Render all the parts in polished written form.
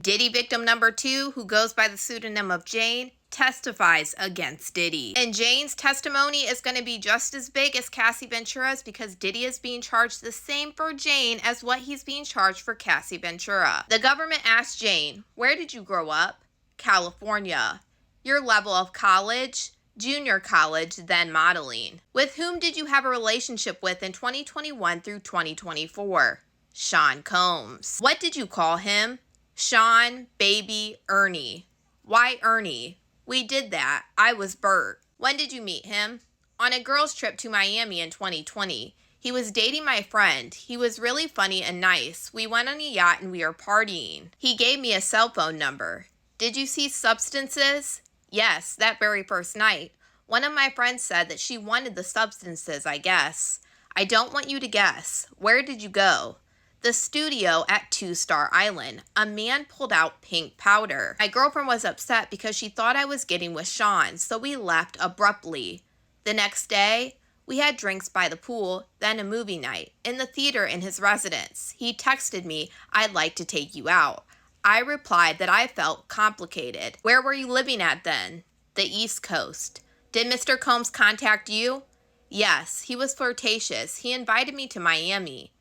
Diddy victim number 2, who goes by the pseudonym of Jane, testifies against Diddy. And Jane's testimony is going to be just as big as Cassie Ventura's because Diddy is being charged the same for Jane as what he's being charged for Cassie Ventura. The government asked Jane, "Where did you grow up?" "California." "Your level of college?" "Junior college, then modeling." "With whom did you have a relationship with in 2021 through 2024? "Sean Combs." "What did you call him?" "Sean, baby, Ernie." "Why Ernie?" "We did that. I was Bert." "When did you meet him?" "On a girls' trip to Miami in 2020. He was dating my friend. He was really funny and nice. We went on a yacht and we were partying. He gave me a cell phone number." "Did you see substances?" "Yes, that very first night. One of my friends said that she wanted the substances, I guess." "I don't want you to guess. Where did you go?" "The studio at 2-Star Island. A man pulled out pink powder. My girlfriend was upset because she thought I was getting with Sean, so we left abruptly. The next day, we had drinks by the pool, then a movie night, in the theater in his residence. He texted me, 'I'd like to take you out.' I replied that I felt complicated." "Where were you living at then?" "The East Coast." "Did Mr. Combs contact you?" "Yes, he was flirtatious. He invited me to Miami."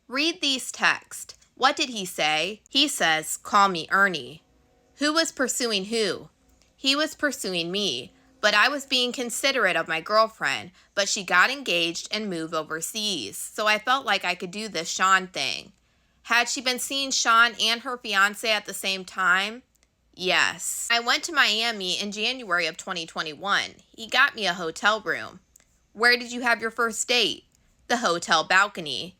"Read these texts. What did he say?" "He says, 'Call me Ernie.'" "Who was pursuing who?" "He was pursuing me, but I was being considerate of my girlfriend, but she got engaged and moved overseas, so I felt like I could do this Sean thing." "Had she been seeing Sean and her fiancé at the same time?" "Yes. I went to Miami in January of 2021. He got me a hotel room." "Where did you have your first date?" "The hotel balcony."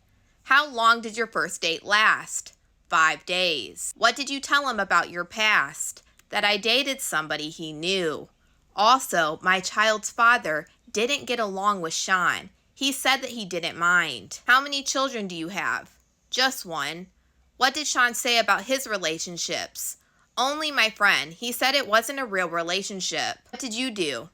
"How long did your first date last?" 5 days. "What did you tell him about your past?" "That I dated somebody he knew. Also, my child's father didn't get along with Sean. He said that he didn't mind." "How many children do you have?" "Just one." "What did Sean say about his relationships?" "Only my friend. He said it wasn't a real relationship." "What did you do?"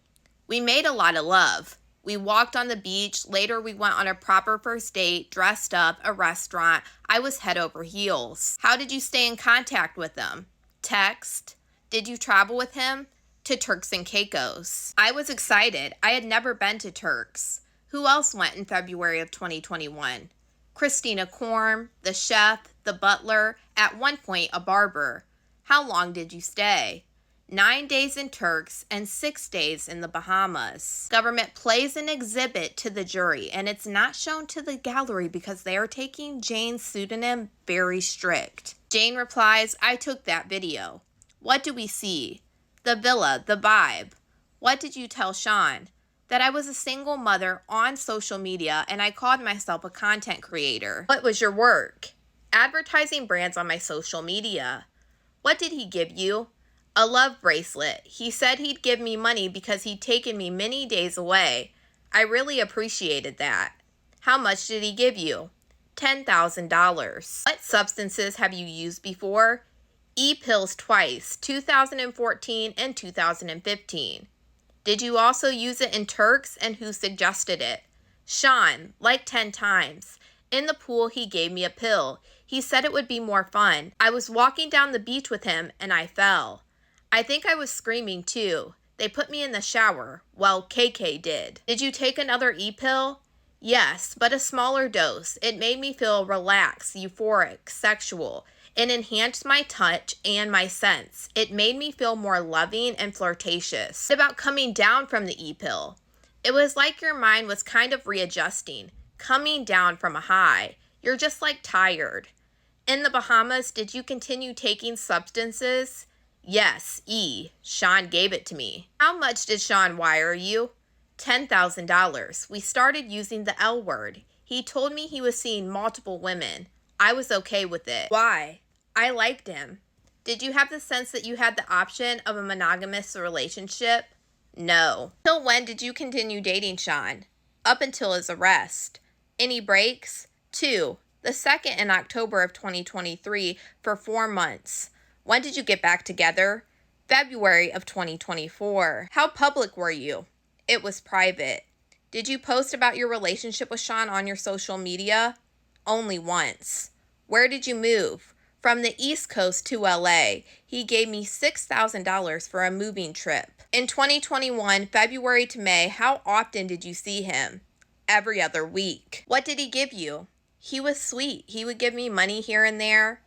"We made a lot of love. We walked on the beach. Later, we went on a proper first date, dressed up, a restaurant. I was head over heels." "How did you stay in contact with him?" "Text." "Did you travel with him?" "To Turks and Caicos." I was excited. I had never been to Turks. Who else went in February of 2021? "Christina Korm, the chef, the butler, at one point a barber." "How long did you stay?" 9 days in Turks and 6 days in the Bahamas. Government plays an exhibit to the jury, and it's not shown to the gallery because they are taking Jane's pseudonym very strict. Jane replies, "I took that video." "What do we see?" "The villa, the vibe." "What did you tell Sean?" "That I was a single mother on social media and I called myself a content creator." "What was your work?" "Advertising brands on my social media." "What did he give you?" "A love bracelet. He said he'd give me money because he'd taken me many days away. I really appreciated that." "How much did he give you?" $10,000. "What substances have you used before?" "E-pills twice, 2014 and 2015. "Did you also use it in Turks, and who suggested it?" "Sean, like 10 times. In the pool, he gave me a pill. He said it would be more fun. I was walking down the beach with him and I fell. I think I was screaming too. They put me in the shower. Well, KK did." "Did you take another E-pill?" "Yes, but a smaller dose. It made me feel relaxed, euphoric, sexual. It enhanced my touch and my sense. It made me feel more loving and flirtatious." "What about coming down from the E-pill?" "It was like your mind was kind of readjusting, coming down from a high. You're just like tired." "In the Bahamas, did you continue taking substances?" "Yes, E. Sean gave it to me." "How much did Sean wire you?" $10,000. We started using the L word. He told me he was seeing multiple women. I was okay with it." "Why?" "I liked him." "Did you have the sense that you had the option of a monogamous relationship?" "No." "Till when did you continue dating Sean?" "Up until his arrest." "Any breaks?" 2. The second in October of 2023 for 4 months. "When did you get back together?" "February of 2024. "How public were you?" "It was private." "Did you post about your relationship with Sean on your social media?" "Only once." "Where did you move?" From the East Coast to LA, he gave me $6,000 for a moving trip. In 2021, February to May, how often did you see him? Every other week. What did he give you? He was sweet. He would give me money here and there.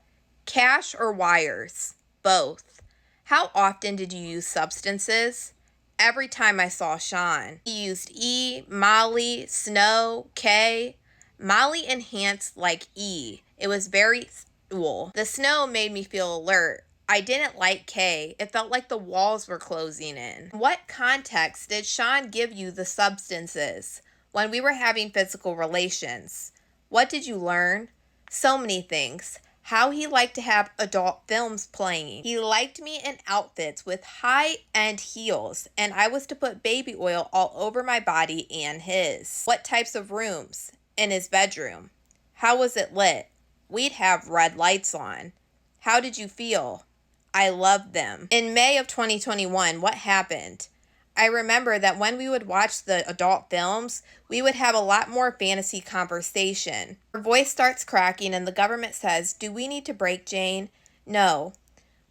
Cash or wires? Both. How often did you use substances? Every time I saw Sean. He used E, Molly, Snow, K. Molly enhanced like E. It was very cool. The Snow made me feel alert. I didn't like K. It felt like the walls were closing in. What context did Sean give you the substances? When we were having physical relations. What did you learn? So many things. How he liked to have adult films playing. He liked me in outfits with high-end heels, and I was to put baby oil all over my body and his. What types of rooms? In his bedroom. How was it lit? We'd have red lights on. How did you feel? I loved them. In May of 2021, what happened? I remember that when we would watch the adult films, we would have a lot more fantasy conversation. Her voice starts cracking and the government says, "Do we need to break Jane?" No.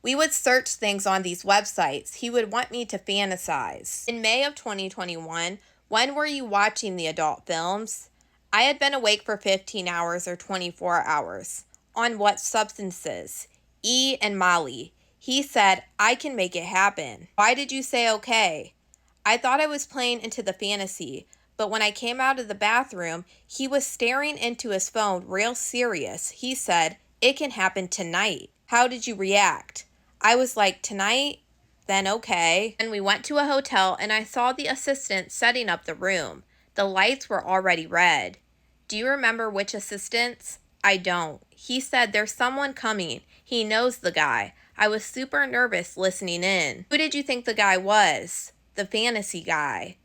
We would search things on these websites. He would want me to fantasize. In May of 2021, when were you watching the adult films? I had been awake for 15 hours or 24 hours. On what substances? E and Molly. He said, "I can make it happen." Why did you say okay? I thought I was playing into the fantasy, but when I came out of the bathroom, he was staring into his phone real serious. He said, "It can happen tonight." How did you react? I was like, "Tonight? Then okay." And we went to a hotel and I saw the assistant setting up the room. The lights were already red. Do you remember which assistants? I don't. He said, "There's someone coming. He knows the guy." I was super nervous listening in. Who did you think the guy was? The fantasy guy.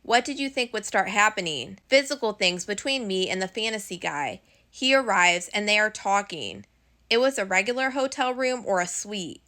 What did you think would start happening? Physical things between me and the fantasy guy. He arrives and they are talking. It was a regular hotel room or a suite?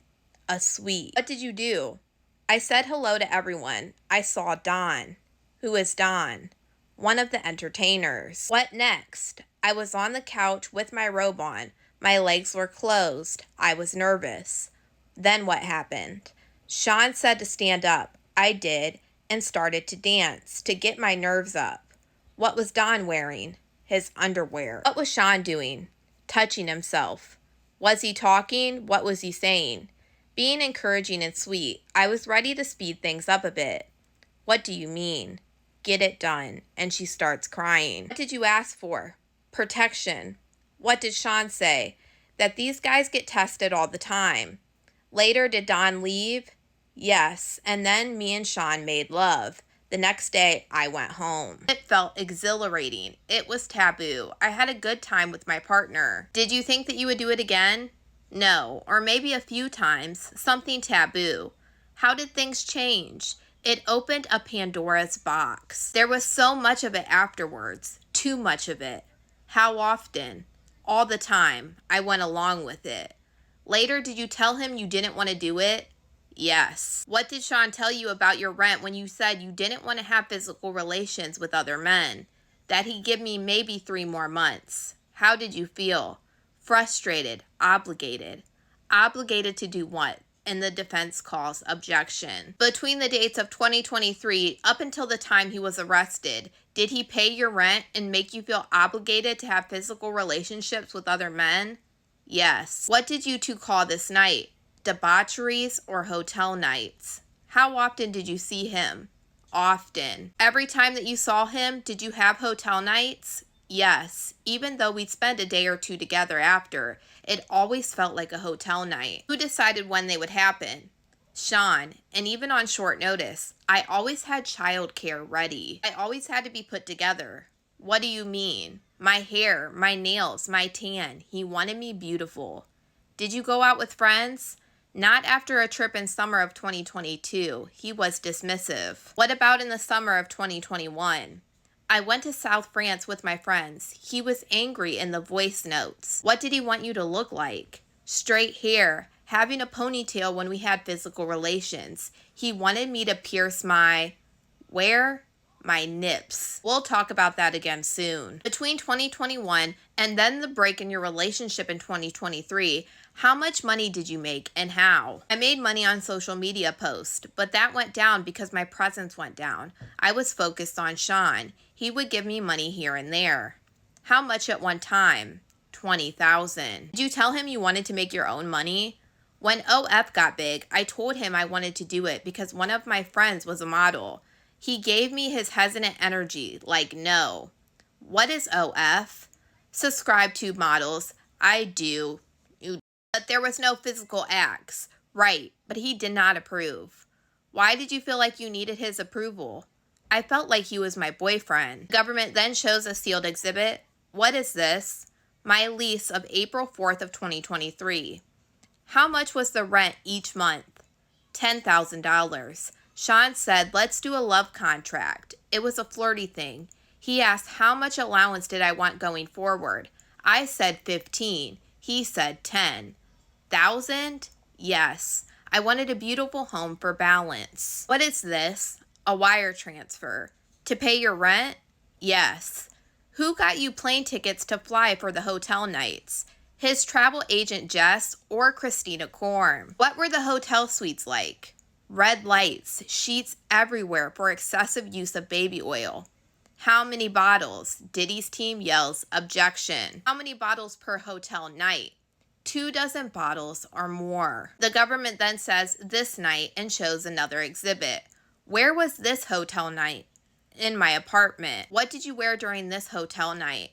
A suite. What did you do? I said hello to everyone. I saw Don. Who is Don? One of the entertainers. What next? I was on the couch with my robe on. My legs were closed. I was nervous. Then what happened? Sean said to stand up. I did, and started to dance to get my nerves up. What was Don wearing? His underwear. What was Sean doing? Touching himself. Was he talking? What was he saying? Being encouraging and sweet. I was ready to speed things up a bit. What do you mean? Get it done. And she starts crying. What did you ask for? Protection. What did Sean say? That these guys get tested all the time. Later, did Don leave? Yes, and then me and Sean made love. The next day, I went home. It felt exhilarating. It was taboo. I had a good time with my partner. Did you think that you would do it again? No, or maybe a few times. Something taboo. How did things change? It opened a Pandora's box. There was so much of it afterwards. Too much of it. How often? All the time. I went along with it. Later, did you tell him you didn't want to do it? Yes. What did Sean tell you about your rent when you said you didn't want to have physical relations with other men? That he'd give me maybe 3 more months. How did you feel? Frustrated. Obligated. Obligated to do what? And the defense calls objection. Between the dates of 2023 up until the time he was arrested, did he pay your rent and make you feel obligated to have physical relationships with other men? Yes. What did you two call this night? Debaucheries or hotel nights? How often did you see him? Often. Every time that you saw him, did you have hotel nights? Yes. Even though we'd spend a day or two together after, it always felt like a hotel night. Who decided when they would happen? Sean. And even on short notice, I always had childcare ready. I always had to be put together. What do you mean? My hair, my nails, my tan. He wanted me beautiful. Did you go out with friends? Not after a trip in summer of 2022. He was dismissive. What about in the summer of 2021? I went to South France with my friends. He was angry in the voice notes. What did he want you to look like? Straight hair, having a ponytail when we had physical relations. He wanted me to pierce my... where? My nips. We'll talk about that again soon. Between 2021 and then the break in your relationship in 2023, How much money did you make and how? I made money on social media posts, but that went down because my presence went down. I was focused on Sean. He would give me money here and there. How much at one time? 20,000. Did you tell him you wanted to make your own money? When OF got big, I told him I wanted to do it because one of my friends was a model. He gave me his hesitant energy, like no. What is OF? Subscribe to models. I do. But there was no physical acts. Right, but he did not approve. Why did you feel like you needed his approval? I felt like he was my boyfriend. The government then shows a sealed exhibit. What is this? My lease of April 4th of 2023. How much was the rent each month? $10,000. Sean said, let's do a love contract. It was a flirty thing. He asked how much allowance did I want going forward. I said 15. He said 10,000? Yes. I wanted a beautiful home for balance. What is this? A wire transfer. To pay your rent? Yes. Who got you plane tickets to fly for the hotel nights? His travel agent Jess or Christina Korm. What were the hotel suites like? Red lights, sheets everywhere for excessive use of baby oil. How many bottles? Diddy's team yells, objection. How many bottles per hotel night? 24 bottles or more. The government then says this night and shows another exhibit. Where was this hotel night? In my apartment. What did you wear during this hotel night?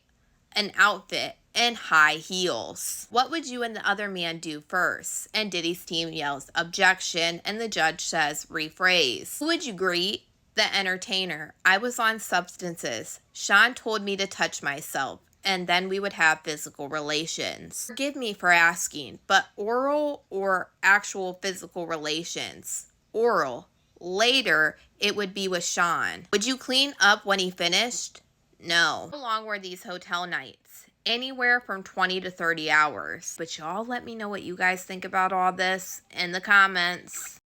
An outfit and high heels. What would you and the other man do first? And Diddy's team yells, objection, and the judge says, rephrase. Who would you greet? The entertainer. I was on substances. Sean told me to touch myself, and then we would have physical relations. Forgive me for asking, but oral or actual physical relations? Oral. Later, it would be with Sean. Would you clean up when he finished? No. How long were these hotel nights? Anywhere from 20 to 30 hours. But y'all let me know what you guys think about all this in the comments.